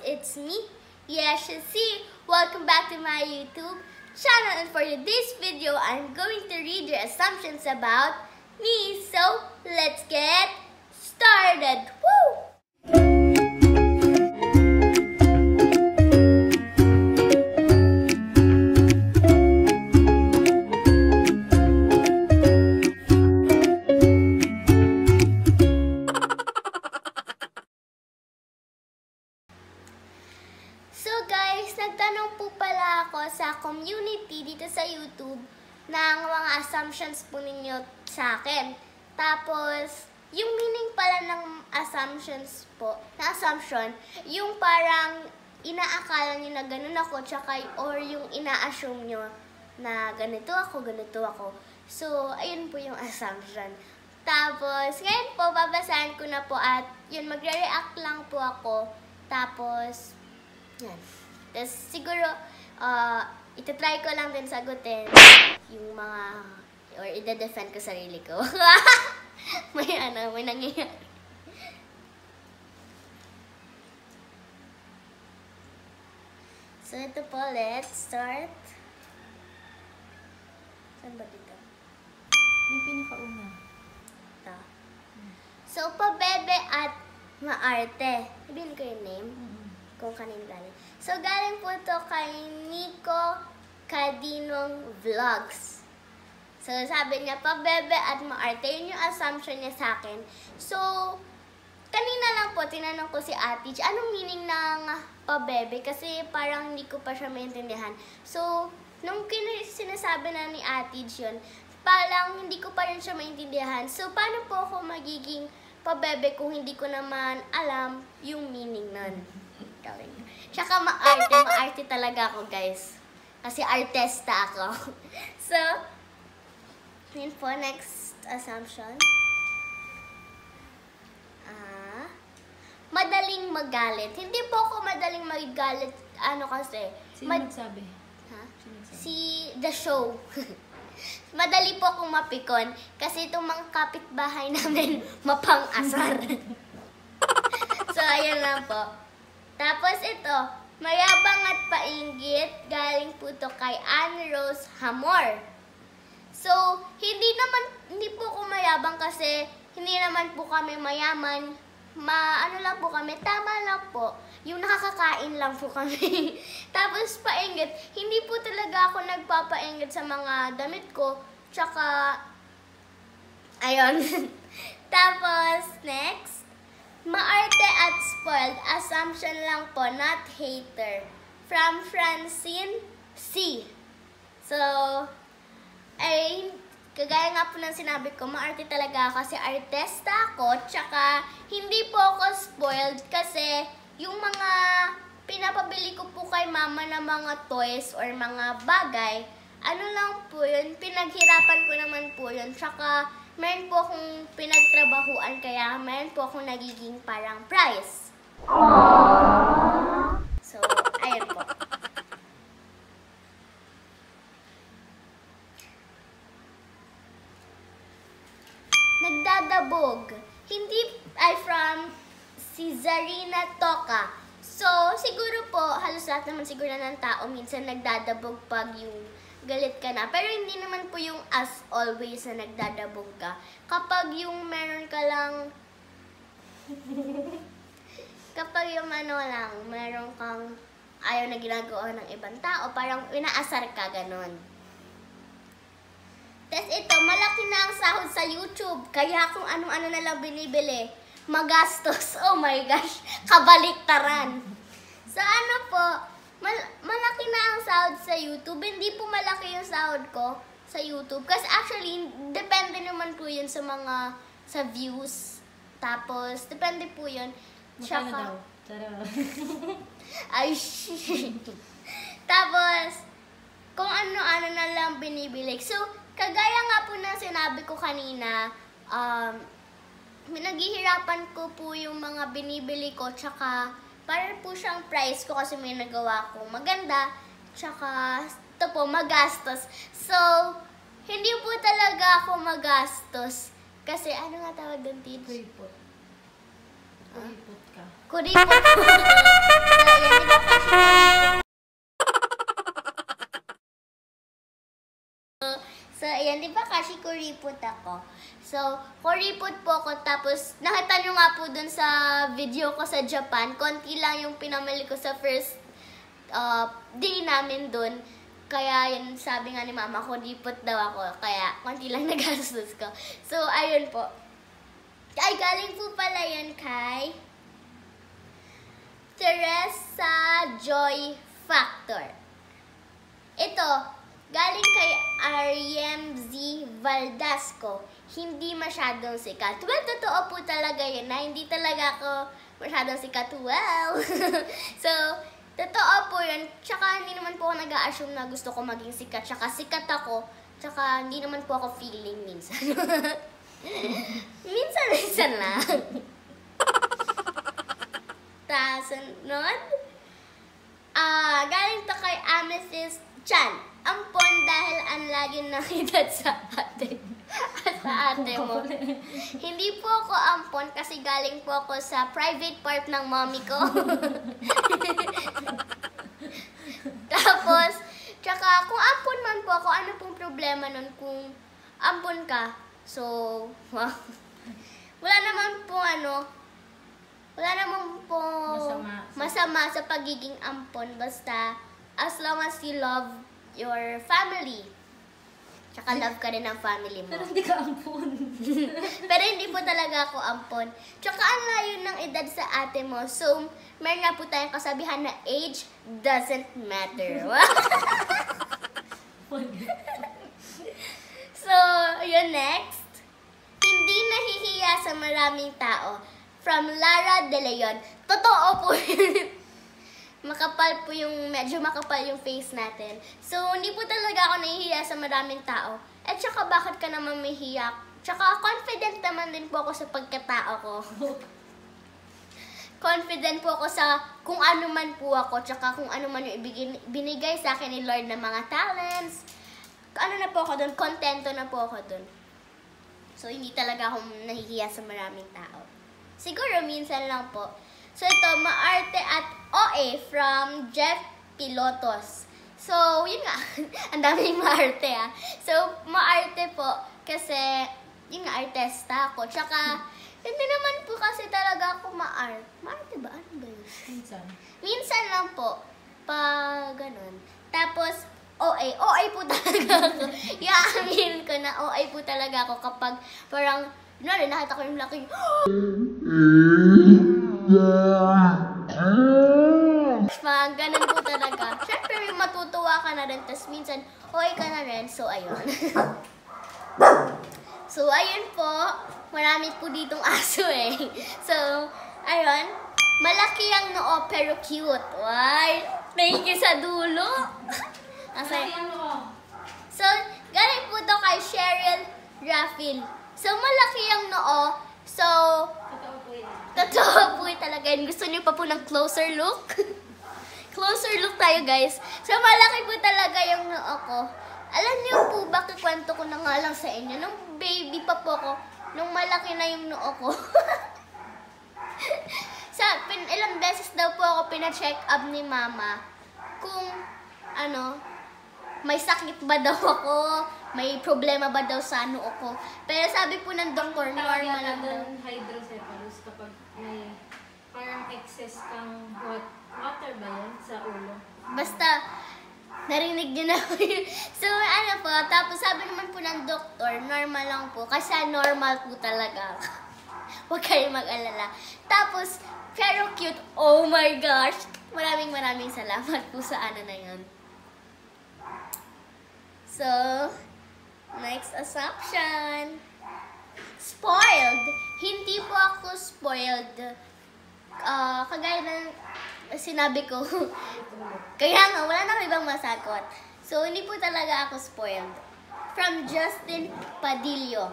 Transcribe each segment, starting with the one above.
it's me, Yesha C. Welcome back to my YouTube channel, and for today's video, I'm going to read your assumptions about me. So, let's get started. Woo! So guys, nagtanong po pala ako sa community dito sa YouTube ng mga assumptions po ninyo sa akin. Tapos, yung meaning pala ng assumptions po, na assumption, yung parang inaakala nyo na ganun ako, tsaka, or yung ina-assume nyo na ganito ako. So, ayun po yung assumption. Tapos, ngayon po, babasahin ko na po at yun, magre-react lang po ako. Tapos, yan. Tapos siguro, itatry ko lang din sagutin yung mga, or ide-defend ko sarili ko. may nangyayari. So ito po, let's start. Saan ba dito? Yung pinakauna. Ito. So, pabebe at maarte. Sabihin ko yung name. Kung kanino galing. So, galing po ito kay Nico Cadinong Vlogs. So, sabi niya, pabebe at maarte. Yun yung assumption niya sa akin. So, kanina lang po, tinanong ko si Ate, anong meaning ng pabebe? Kasi parang hindi ko pa siya maintindihan. So, nung sinasabi na ni Ate yun, parang hindi ko pa rin siya maintindihan. So, paano po ako magiging pabebe kung hindi ko naman alam yung meaning nun? Tsaka maarte talaga ako, guys. Kasi artista ako. So, yun po, next assumption. Madaling magalit. Hindi po ako madaling magalit. Ano kasi? Sino nagsabi? Ha? Si The Show. Madali po akong mapikon. Kasi itong mga kapitbahay namin, mapang-asar. So, ayun lang po. Tapos ito, mayabang at painggit, galing po ito kay Anne Rose Hamor. So, hindi po ako mayabang kasi hindi naman po kami mayaman. Ano lang po kami, tama lang po. Yung nakakakain lang po kami. Tapos painggit, hindi po talaga ako nagpapainggit sa mga damit ko. Tsaka, ayun. Tapos, next. Maarte at spoiled, assumption lang po, not hater. From Francine C. So, ay, kagaya nga po ng sinabi ko, maarte talaga ako kasi artista ako, tsaka hindi po ako spoiled kasi yung mga pinapabili ko po kay mama na mga toys or mga bagay, ano lang po yun, pinaghirapan ko naman po yun, tsaka meron po akong pinagtrabahuan, kaya meron po akong nagiging parang prize. So, ayun po. Nagdadabog. Hindi, from si Zarina Toka. So, siguro po, halos lahat naman siguro ng tao minsan nagdadabog pag yung galit ka na. Pero hindi naman po yung as always na nagdadabog ka. Kapag yung meron ka lang, kapag yung meron kang ayaw na ginagawa ng ibang tao, parang inaasar ka, ganon. Tapos ito, malaki na ang sahod sa YouTube. Kaya kung anong-ano na lang binibili, magastos. Oh my gosh, kabaliktaran. So ano po, malaki na ang sahod sa YouTube. Hindi po malaki yung sahod ko sa YouTube. Kasi actually, depende naman po yun sa sa views. Tapos, depende po yun. Magkano daw? Ay, shit. Tapos, kung ano-ano na lang binibili. So, kagaya nga po na sinabi ko kanina, naghihirapan ko po yung mga binibili ko, tsaka para po siyang price ko kasi may nagawa ko maganda, tsaka ito po, magastos. So, hindi po talaga ako magastos. Kasi, ano nga tawag doon, Tid? Kuripot. Kuripot ka. Kuripot po. So, ayan, di ba kasi kuripot ako? So, kuripot po ako. Tapos, nakita nyo nga po dun sa video ko sa Japan, konti lang yung pinamili ko sa first day namin dun. Kaya, yun, sabi nga ni mama, kuripot daw ako. Kaya, konti lang nagastos ko. So, ayun po. Ay, galing po pala yan kay Teresa Joy Factor. Ito, galing kay RMZ Valdasco, hindi masyadong sikat. Well, totoo po talaga yun na hindi talaga ako masyadong sikat. Well, so, totoo po yun. Tsaka hindi naman po ako nag-a-assume na gusto ko maging sikat. Tsaka sikat ako. Tsaka hindi naman po ako feeling minsan. Minsan lang. Tapos, nun, galing to kay Amethyst Chan. Ampon dahil ang lagi nakita sa ate. Sa ate mo. Hindi po ako ampon kasi galing po ako sa private part ng mommy ko. Tapos, tsaka kung ampon man po ako, ano pong problema nun kung ampon ka? So, wala naman po wala naman po masama sa pagiging ampon. Basta, as long as you love your family. Tsaka love ka rin ng family mo. Pero hindi ka ampon. Pero hindi po talaga ako ampon. Tsaka ang layo ng edad sa ate mo. So, meron nga po tayong kasabihan na age doesn't matter. So, yun next. Hindi nahihiya sa maraming tao. From Lara De Leon. Totoo po yun. Makapal po medyo makapal yung face natin. So, hindi po talaga ako nahihiya sa maraming tao. At saka, bakit ka naman mahihiya? Tsaka, confident naman din po ako sa pagkatao ko. Confident po ako sa kung ano man po ako, tsaka kung ano man yung binigay sa akin ni Lord na mga talents. Ano na po ako dun? Kontento na po ako dun. So, hindi talaga ako nahihiya sa maraming tao. Siguro, minsan lang po. So, ito, maarte at OA from Jeff Pilotos. So, yun nga. Ang daming maarte, ah. So, maarte po kasi, yun nga, artista ako. Tsaka, hindi naman po kasi talaga ako maarte. Maarte ba? Ano ba yun? Minsan. Minsan lang po. Pag ganun. Tapos, OA. OA po talaga ako. I-amin ko na OA po talaga ako kapag parang, nakita ko yung laki. Mga ganun po talaga. Siyempre, matutuwa ka na rin. Tapos minsan, okay ka na rin. So, ayun. So, ayun po. Marami po ditong aso eh. So, ayun. Malaki ang noo pero cute. Why? Thank you sa dulo. Okay. So, galing po to kay Cheryl Raffil. So, malaki ang noo. So, totoo po talaga. Gusto niyo pa po ng closer look? Closer look tayo, guys. So, malaki po talaga yung noo ko. Alam niyo po, bakit kwento ko na nga lang sa inyo? Nung baby pa po ko, nung malaki na yung noo ko. Ilang beses daw po ako pina-check up ni mama kung, may sakit ba daw ako, may problema ba daw sa noo ko. Pero sabi po ng doktor, normal lang daw. Hydrocephalus kapag may parang excess kang water ba yan sa ulo? Basta, narinig niyo na po yun. So, po, tapos sabi naman po ng doktor, normal lang po. Kasi normal po talaga. Huwag kayong mag-alala. Tapos, pero cute. Oh my gosh! Maraming salamat po sa na yun. So, next assumption. Spoiled. Hindi po ako spoiled. Kagaya ng sinabi ko. Kaya nga, wala na ibang masagot. So, hindi po talaga ako spoiled. From Justin Padillo.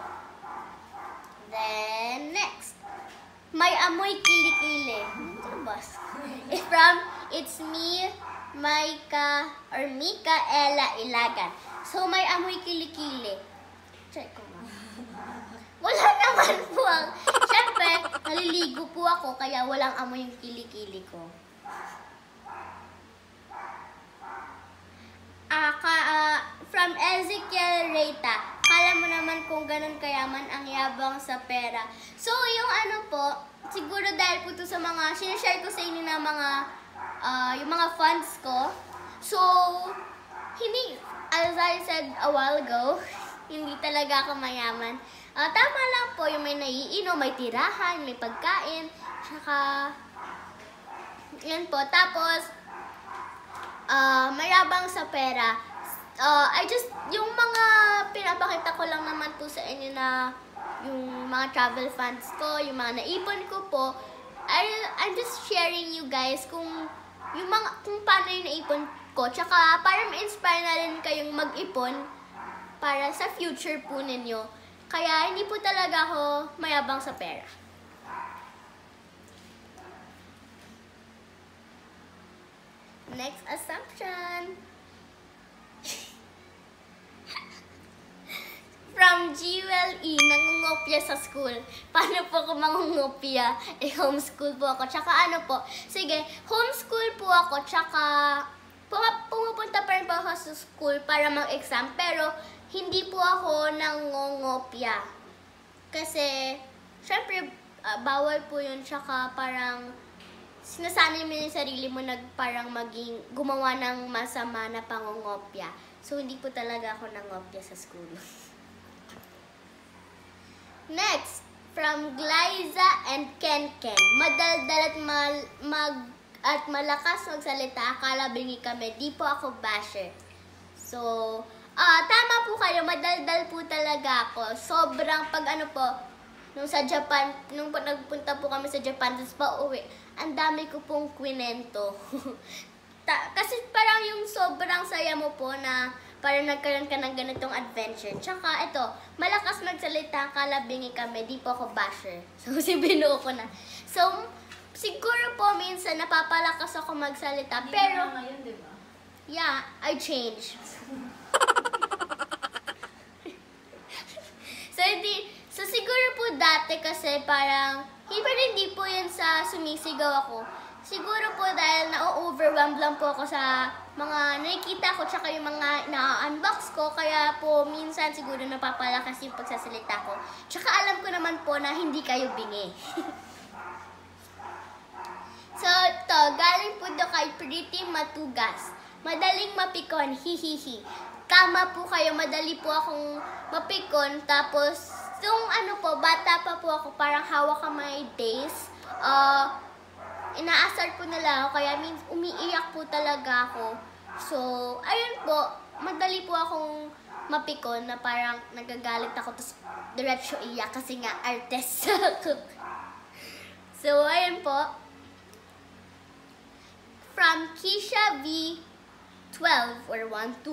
Then, next. May amoy kilikili. From It's Me, Mika Ella Ilagan. So, may amoy kilikili. Check ko nga. Wala naman po. Siyempre, naliligo po ako, kaya walang amoy yung kilikili ko. from Ezekiel Reita. Kala mo naman kung ganun kayaman ang yabang sa pera. So, yung ano po, siguro dahil po ito sa mga, sinashare ko sa inyo na mga, yung mga funds ko. So, hindi, as I said a while ago, hindi talaga ako mayaman. Tama lang po, yung may naiinom, may tirahan, may pagkain, tsaka, yan po. Tapos, mayabang sa pera. Yung mga pinapakita ko lang naman po sa inyo na yung mga travel funds ko, yung mga naipon ko po, I'm just sharing you guys kung paano yung naipon ko. Tsaka para ma-inspire na rin kayong mag-ipon para sa future po ninyo. Kaya hindi po talaga ako mayabang sa pera. Next assumption. From Jewel E, nangungopia sa school. Paano po ako mangungopia? Homeschool po ako. Tsaka ano po, sige, homeschool po ako. Tsaka pumupunta pa rin po ako sa school para mag-exam. Pero hindi po ako nangungopia. Kasi, syempre, bawal po yun. Tsaka parang sinasanay mo yung sarili mo parang gumawa ng masama na pangungopia. So, hindi po talaga ako nangopia sa school. Next, from Glyza and Ken. Madaldal at malakas magsalita, akala bingi kami, di po ako basher. So, tama po kayo, madaldal po talaga ako. Sobrang nung sa Japan, nung nagpunta po kami sa Japan, tapos pa uwi, ang dami ko pong kwinento. Kasi parang yung sobrang saya mo po na parang nagkaroon ka ng ganitong adventure. Tsaka ito, malakas magsalita, kalabingi kami, di po ako basher. So, binuo ko na. So, siguro po minsan napapalakas ako magsalita, pero ngayon, di ba? Yeah, I changed. So, siguro po dati kasi parang, hindi po yun sa sumisigaw ako. Siguro po dahil na-overwhelmed lang po ako sa mga nakikita ko tsaka yung mga na-unbox ko. Kaya po minsan siguro napapalakas yung pagsasalita ko. Tsaka alam ko naman po na hindi kayo bingi. So, ito, galing po doon kay Pretty Matugas. Madaling mapikon, hihihi. Tama po kayo, madali po akong mapikon. Tapos, yung bata pa po ako, parang hawak kamay days. Inaasar po nila ako, kaya umiiyak po talaga ako. So, ayun po, madali po akong mapikon na parang nagagalit ako, tapos diretso iyak kasi nga artist ako. So, ayun po. From Kisha V12 or 12,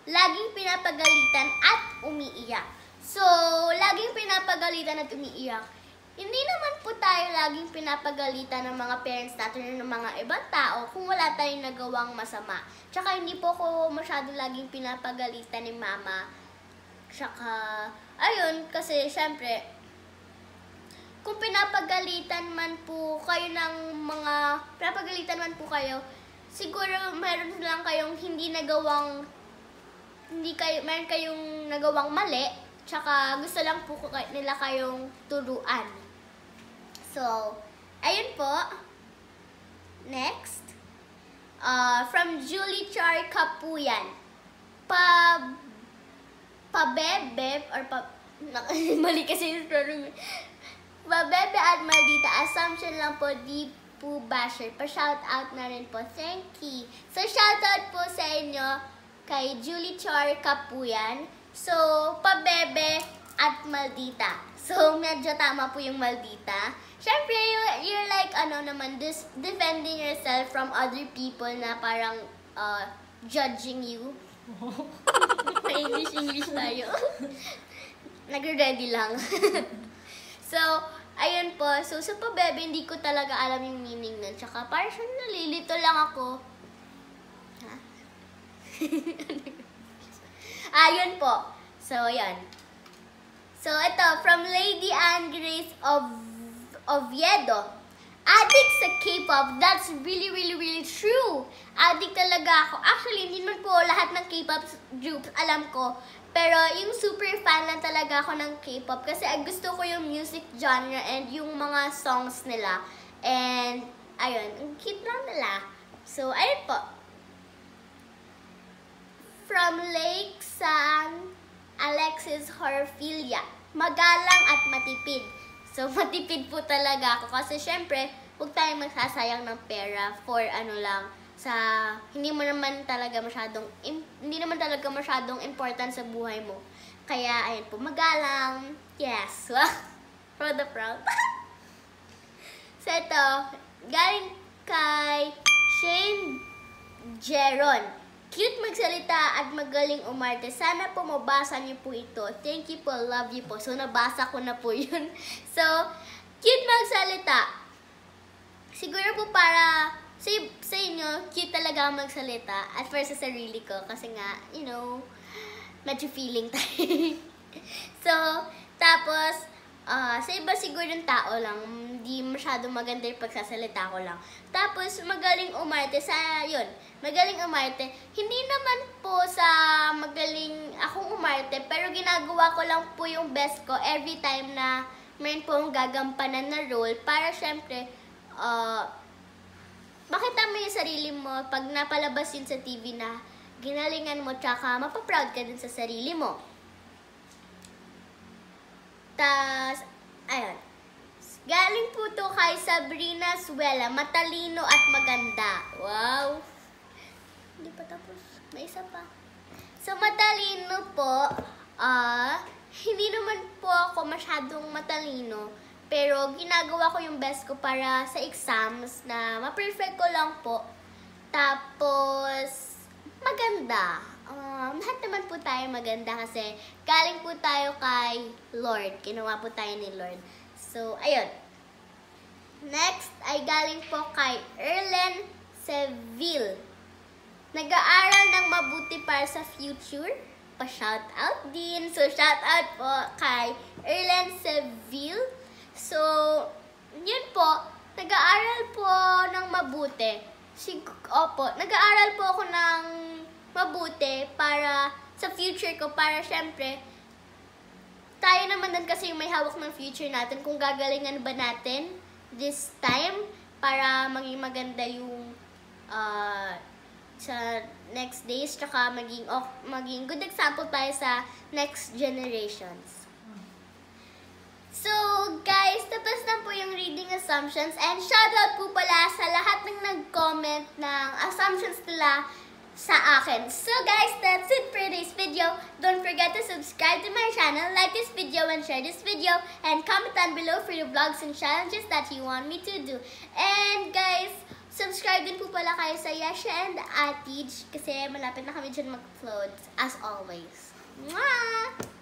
laging pinapagalitan at umiiyak. So, laging pinapagalitan at umiiyak. Hindi naman po tayo laging pinapagalitan ng mga parents natin o ng mga ibang tao kung wala tayong nagawang masama. Tsaka hindi po ako masyado laging pinapagalitan ni mama. Tsaka, ayun, kasi syempre, kung pinapagalitan man po kayo siguro meron lang kayong meron kayong nagawang mali, tsaka gusto lang po nila kayong turuan. So, ayun po. Next. From Julie Char Kapuyan. Pabebe, or mali kasi yung pronoun. Pabebe at maldita. Assumption lang po, di po basher. Pa-shout out na rin po. Thank you. So, shout out po sa inyo kay Julie Char Kapuyan. So, pabebe at maldita. So, medyo tama po yung maldita. Siyempre, you're like, defending yourself from other people na parang judging you. English tayo. Nagre-ready lang. So, ayun po. So, sa pabebe, hindi ko talaga alam yung meaning nun. Tsaka, parang siya nalilito lang ako. Ha? Ayun po. So, ayan. So, ito, from Lady Anne Grace of Oviedo. addict sa K-pop. That's really, really, really true. Addict talaga ako. Actually, hindi naman po lahat ng K-pop groups alam ko. Pero yung super fan lang talaga ako ng K-pop kasi gusto ko yung music genre and yung mga songs nila. And, ayun, ang cute lang nila. So, ayun po. From Lake San Alexis Horphilia. Magalang at matipid. So, matipid po talaga ako. Kasi, syempre, huwag tayong magsasayang ng pera for ano lang, sa hindi naman talaga masyadong important sa buhay mo. Kaya ayun po, magalang. Yes. Proud. So ito, galing kay Shane Jeron. Cute magsalita at magaling umarte. Sana po mabasa niyo po ito. Thank you po, love you po. So nabasa ko na po yun. So, cute magsalita. Siguro po para sa inyo, cute talaga magsalita. At first sa sarili ko. Kasi nga, you know, medyo feeling tayo. So, tapos, sa iba siguro yung tao lang. Hindi masyadong maganda yung pagsasalita ko lang. Tapos, magaling umarte sa, yun, magaling umarte. Hindi naman po sa magaling akong umarte, pero ginagawa ko lang po yung best ko every time na mayroon pong gagampanan na role. Para syempre, makita mo yung sarili mo pag napalabas yun sa TV na ginalingan mo, tsaka mapaproud ka din sa sarili mo. Tas, ayun. Galing po to kay Sabrina Suela. Matalino at maganda. Wow. Hindi pa tapos. May isa pa. So, matalino po. Hindi naman po ako masyadong matalino. Pero, ginagawa ko yung best ko para sa exams na ma-perfect ko lang po. Tapos, maganda. Lahat naman po tayo maganda kasi galing po tayo kay Lord. Ginawa po tayo ni Lord. So, ayun. Next ay galing po kay Erlen Seville. Nag-aaral ng mabuti para sa future. Pa-shoutout din. So, shoutout po kay Erlen Seville. So, yun po, nag-aaral po ng mabuti. Nag-aaral po ako ng mabuti para sa future ko, para syempre, tayo naman din kasi yung may hawak ng future natin, kung gagalingan ba natin this time para maging maganda yung sa next days, tsaka maging good example tayo sa next generations. So, guys, tapos na po yung reading assumptions. And shoutout po pala sa lahat ng nag-comment ng assumptions nila sa akin. So, guys, that's it for today's video. Don't forget to subscribe to my channel, like this video, and share this video. And comment down below for your vlogs and challenges that you want me to do. And, guys, subscribe din po pala kayo sa Yasha and Atij kasi malapit na kami dyan mag-upload, as always. Mwah!